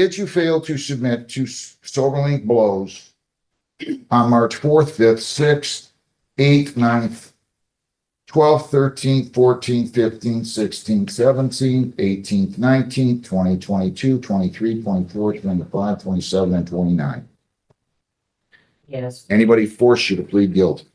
Did you fail to submit to SoberLink blows on March 4th, 5th, 6th, 8th, 9th, 12th, 13th, 14th, 15th, 16th, 17th, 18th, 19th, 20, 22, 23, 24, 25, 27, and 29? Yes. Anybody force you to plead guilty?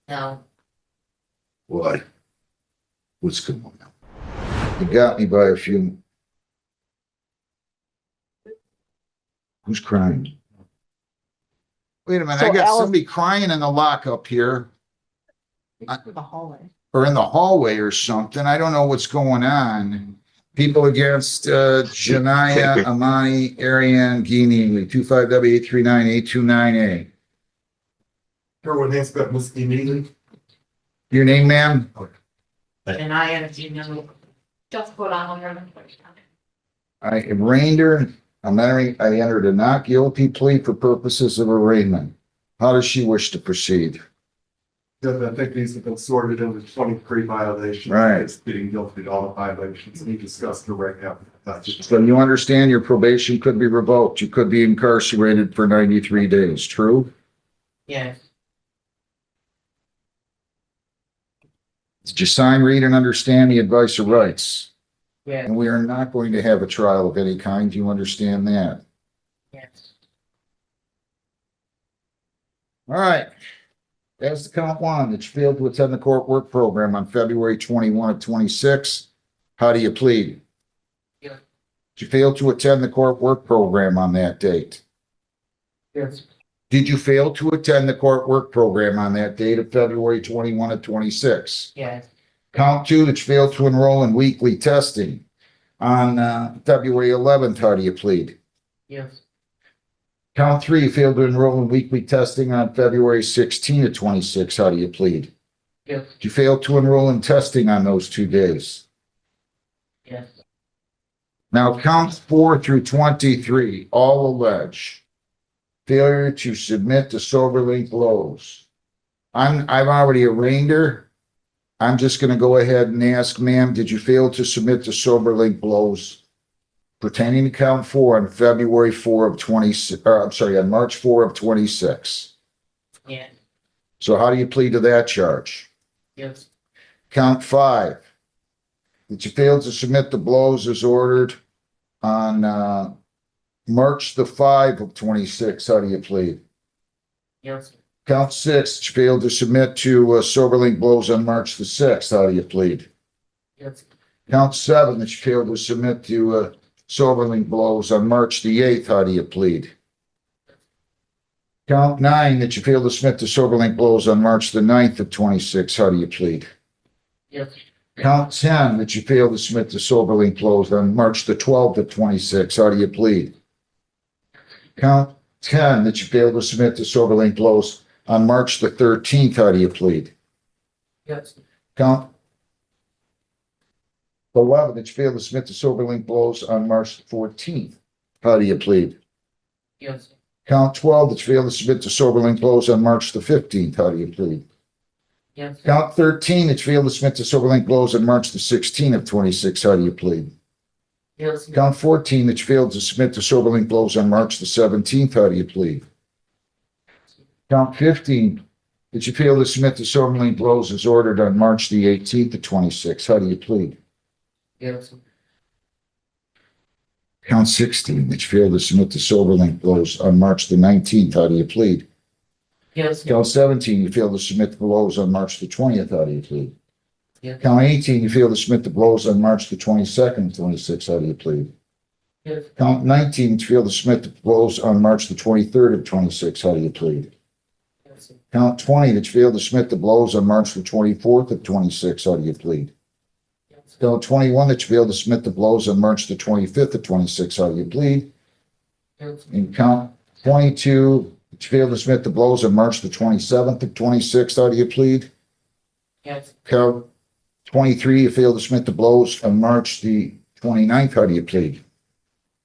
No. What? What's going on? You got me by a few. Who's crying? Wait a minute, So I got Alan- somebody crying in the lockup here, The hallway. or in the hallway or something. I don't know what's going on. People against Janaya Amani Ariane Guinea, 25W839-829A. Everyone has got this immediately. Your name, ma'am? And I had a few just put on your. I arraigned her. I entered a not guilty plea for purposes of arraignment. How does she wish to proceed? Because I think these have been sorted into 23 violations. Right. It's pleading guilty to all the violations, and he discussed it right now. That's just- So you understand your probation could be revoked. You could be incarcerated for 93 days, true? Yes. Did you sign, read, and understand the advice of rights? Yes. And we are not going to have a trial of any kind. Do you understand that? Yes. All right. As to count one, that you failed to attend the court work program on February 21 of 26. How do you plead? Yes. Did you fail to attend the court work program on that date? Yes. Did you fail to attend the court work program on that date of February 21 of 26? Yes. Count two, that you failed to enroll in weekly testing on February 11th. How do you plead? Yes. Count three, you failed to enroll in weekly testing on February 16 of 26. How do you plead? Yes. Did you fail to enroll in testing on those 2 days? Yes. Now, counts 4 through 23 all allege failure to submit to SoberLink blows. I've already arraigned her. I'm just going to go ahead and ask, ma'am, did you fail to submit to SoberLink blows pertaining to count 4 on February 4 of 26, on March 4 of 26? Yes. So how do you plead to that charge? Yes. Count 5, that you failed to submit the blows as ordered on March the 5 of 26. How do you plead? Yes. Count 6, that you failed to submit to SoberLink blows on March the 6th. How do you plead? Yes. Count 7, that you failed to submit to SoberLink blows on March the 8th. How do you plead? Count 9, that you failed to submit to SoberLink blows on March the 9th of 26. How do you plead? Yes. Count 10, that you failed to submit to SoberLink blows on March the 12th of 26. How do you plead? Count 10, that you failed to submit to SoberLink blows on March the 13th. How do you plead? Yes. Count 11, that you failed to submit to SoberLink blows on March the 14th. How do you plead? Yes. Count 12, that you failed to submit to SoberLink blows on March the 15th. How do you plead? Yes. Count 13, that you failed to submit to SoberLink blows on March the 16th of 26. How do you plead? Yes. Count 14, that you failed to submit to SoberLink blows on March the 17th. How do you plead? Count 15, that you failed to submit to SoberLink blows as ordered on March the 18th of 26. How do you plead? Yes. Count 16, that you failed to submit to SoberLink blows on March the 19th. How do you plead? Yes. Count 17, you failed to submit the blows on March the 20th. How do you plead? Yes. Count 18, you failed to submit the blows on March the 22nd of 26. How do you plead? Yes. Count 19, you failed to submit the blows on March the 23rd of 26. How do you plead? Yes. Count 20, that you failed to submit the blows on March the 24th of 26. How do you plead? Yes. Count 21, that you failed to submit the blows on March the 25th of 26. How do you plead? Yes. And count 22, that you failed to submit the blows on March the 27th of 26. How do you plead? Yes. Count 23, you failed to submit the blows on March the 29th. How do you plead?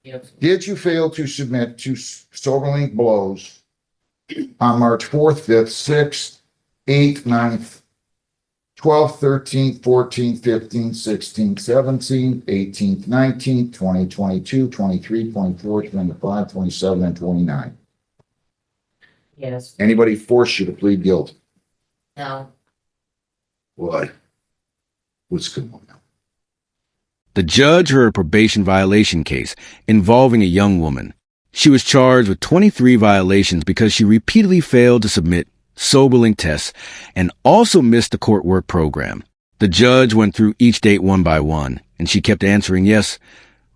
Yes. Did you fail to submit to SoberLink blows on March 4th, 5th, 6th, 8th, 9th, 12th, 13th, 14th, 15th, 16th, 17th, 18th, 19th, 20, 22, 23, 24, 25, 27, and 29. Yes. Anybody force you to plead guilty? No. Why? What's going on? The judge heard a probation violation case involving a young woman. She was charged with 23 violations because she repeatedly failed to submit sober-link tests and also missed the court work program. The judge went through each date one by one, and she kept answering yes,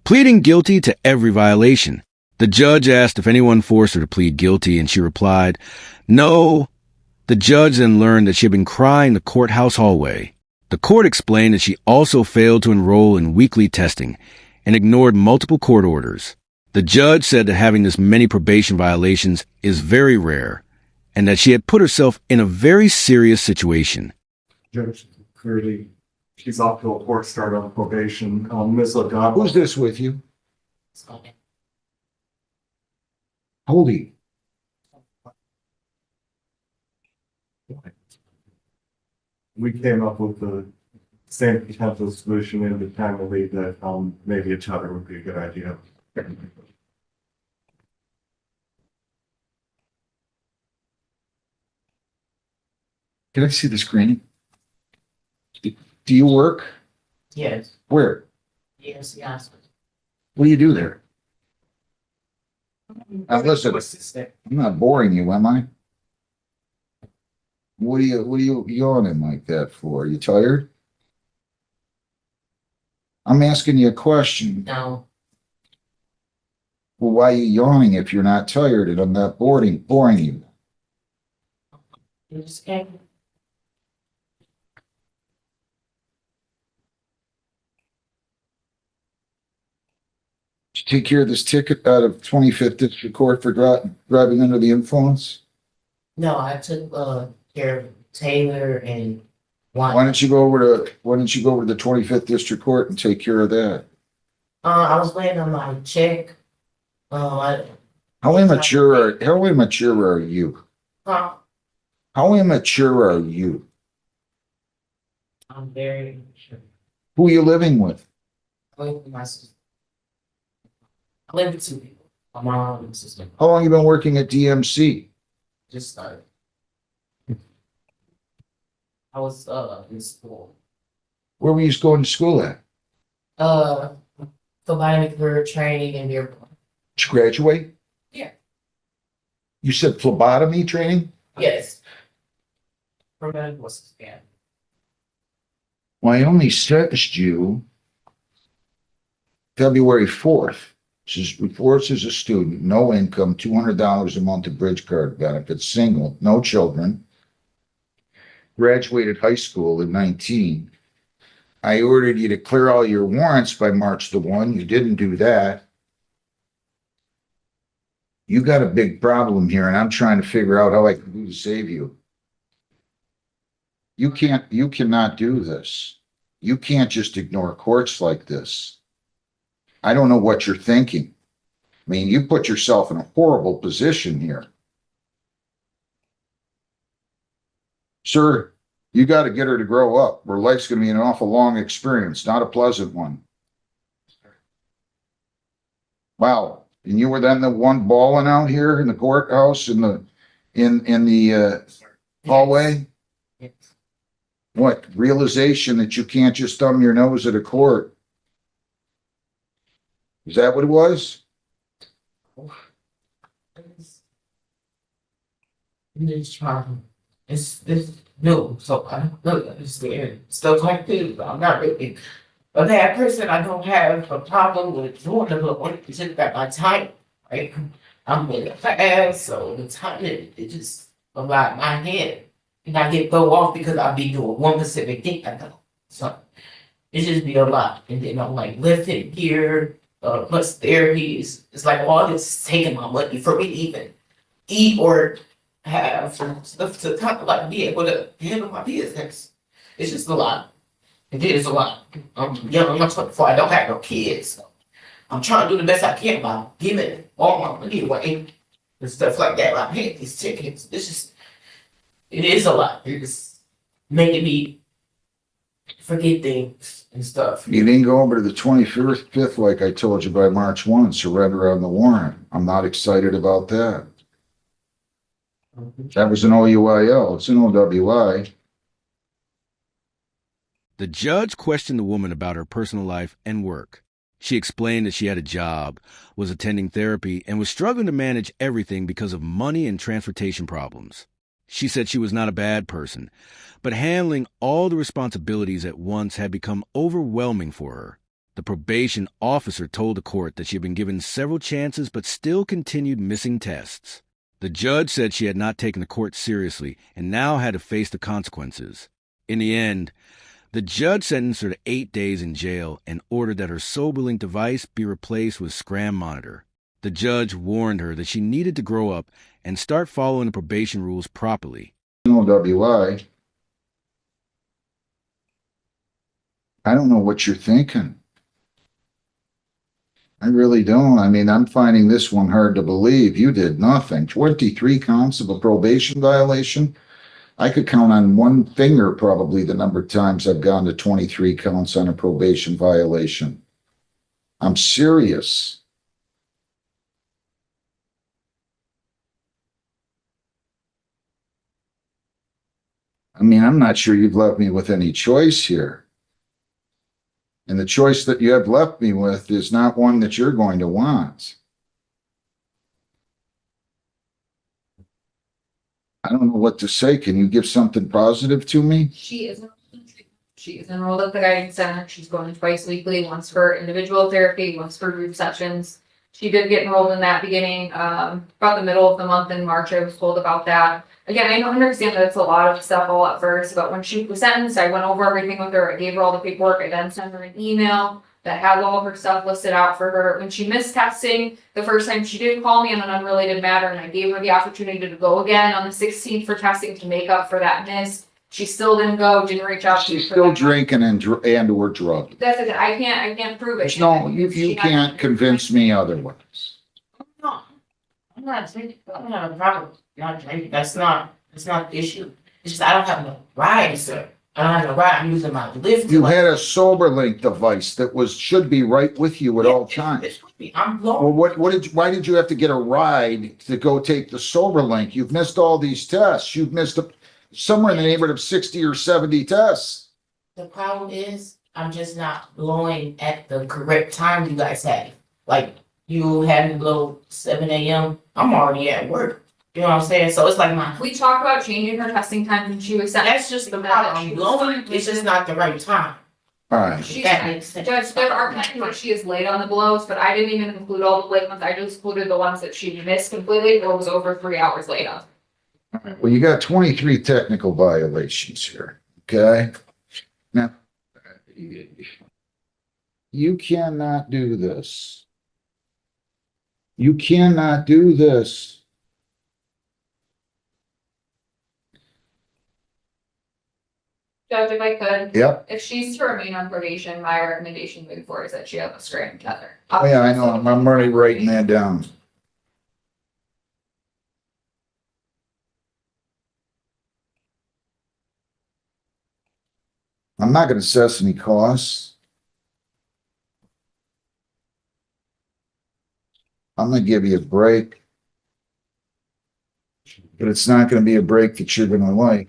pleading guilty to every violation. The judge asked if anyone forced her to plead guilty, and she replied, no. The judge then learned that she had been crying in the courthouse hallway. The court explained that she also failed to enroll in weekly testing and ignored multiple court orders. The judge said that having this many probation violations is very rare and that she had put herself in a very serious situation. Judge, clearly, she's off to a poor start on probation. Ms. Lagarde. Who's this with you? Holy. We came up with the same potential solution independently that, maybe a charter would be a good idea. Can I see the screening? Do you work? Yes. Where? Yes. Yes. What do you do there? Now listen, I'm not boring you, am I? What are you yawning like that for? Are you tired? I'm asking you a question. No. Well, why are you yawning if you're not tired and I'm not boring you? You just can't. Did you take care of this ticket out of 25th District Court for driving under the influence? No, I took care of Taylor and Why one. don't you go over to the 25th District Court and take care of that? I was waiting on my check. How immature are you? Huh? How immature are you? I'm very sure. Who are you living with? I live with my sister. I live with two people. My mom and sister. How long you been working at DMC? Just started. I was in school. Where were you going to school at? Providing career training in your. Did you graduate? Yeah. You said phlebotomy training? Yes. Providing was yeah. Well, I only sentenced you February 4th. Reports as a student, no income, $200 a month of bridge card benefits, single, no children. Graduated high school in 19. I ordered you to clear all your warrants by March the 1. You didn't do that. You got a big problem here, and I'm trying to figure out how I can do to save you. You cannot do this. You can't just ignore courts like this. I don't know what you're thinking. I mean, you put yourself in a horrible position here. Sir, you got to get her to grow up. Her life's going to be an awful long experience, not a pleasant one. Wow. And you were then the one bawling out here in the courthouse in the hallway? Yes. What? Realization that you can't just thumb your nose at a court. Is that what it was? It's trying. It's new, so I don't know. I'm scared. Still like this, but I'm not really a bad person. I don't have a problem with doing it, but when it's just that my time, right? I'm really fast, so the time it just a lot in my head. And I get thrown off because I be doing one specific thing I know. So it just be a lot. And then I'm like lifting gear, plus therapies. It's like all this is taking my money for me to even eat or have stuff to kind of like be able to handle my business. It's just a lot. It is a lot. I'm young, I'm not 24, I don't have no kids. So I'm trying to do the best I can by giving all my money away and stuff like that. Like paying these tickets. It's just, it is a lot. It is making me forget things and stuff. You didn't go over to the 25th, like I told you, by March 1 and surrender on the warrant. I'm not excited about that. That was an OUIL. It's an OWI. The judge questioned the woman about her personal life and work. She explained that she had a job, was attending therapy, and was struggling to manage everything because of money and transportation problems. She said she was not a bad person, but handling all the responsibilities at once had become overwhelming for her. The probation officer told the court that she had been given several chances but still continued missing tests. The judge said she had not taken the court seriously and now had to face the consequences. In the end, the judge sentenced her to 8 days in jail and ordered that her SoberLink device be replaced with Scram Monitor. The judge warned her that she needed to grow up and start following the probation rules properly. OWI. I don't know what you're thinking. I really don't. I mean, I'm finding this one hard to believe. You did nothing. 23 counts of a probation violation. I could count on one finger probably the number of times I've gone to 23 counts on a probation violation. I'm serious. I mean, I'm not sure you've left me with any choice here. And the choice that you have left me with is not one that you're going to want. I don't know what to say. Can you give something positive to me? She is enrolled at the guidance center. She's going twice weekly, once for individual therapy, once for group sessions. She did get enrolled in that beginning, about the middle of the month in March. I was told about that. Again, I don't understand that it's a lot of stuff all at first, but when she was sentenced, I went over everything with her. I gave her all the paperwork. I then sent her an email that has all of her stuff listed out for her. When she missed testing the first time, she did call me on an unrelated matter, and I gave her the opportunity to go again on the 16th for testing to make up for that miss. She still didn't go, didn't reach out to me. She's still drinking and or drugged. That's it. I can't prove it. There's no, you can't convince me otherwise. No, I'm not drinking. I don't have a problem. Not drinking. That's not the issue. It's just I don't have no ride, sir. I don't have no ride. I'm using my lift. You had a SoberLink device that should be right with you at all times. I'm Well, low. why did you have to get a ride to go take the SoberLink? You've missed all these tests. You've missed somewhere in the neighborhood of 60 or 70 tests. The problem is I'm just not blowing at the correct time you guys have. Like you had me blow 7 a.m. I'm already at work. You know what I'm saying? So it's like We talked about changing her testing time when she was sent. that's just the problem. I'm blowing. It's just not the right time. All right. She's, That makes sense. Judge, there are times when she is late on the blows, but I didn't even include all the late ones. I just included the ones that she missed completely or was over 3 hours late on. All right. Well, you got 23 technical violations here. Okay. Now, you cannot do this. You cannot do this. Judge, if I could, Yep. if she's to remain on probation, my recommendation moving forward is that she have a scram tether. Oh, yeah, I know. I'm already writing that down. I'm not gonna assess any costs. I'm gonna give you a break. But it's not gonna be a break that you're gonna like.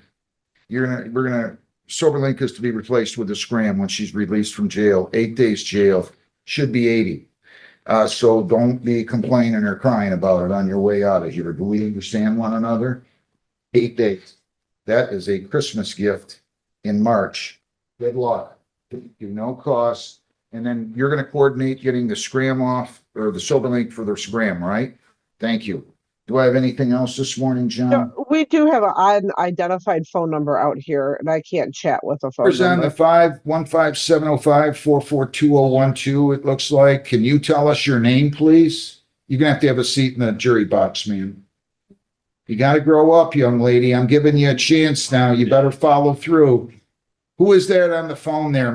We're gonna, SoberLink is to be replaced with a Scram when she's released from jail. 8 days jail, should be 80. So don't be complaining or crying about it on your way out of here. Do we understand one another? 8 days. That is a Christmas gift in March. Good luck. You no cost. And then you're gonna coordinate getting the Scram off or the SoberLink for the Scram, right? Thank you. Do I have anything else this morning, John? No, we do have an unidentified phone number out here, and I can't chat with a phone Where's on number. the 515-705-442-012, it looks like. Can you tell us your name, please? You're gonna have to have a seat in the jury box, man. You gotta grow up, young lady. I'm giving you a chance now. You better follow through. Who is that on the phone there?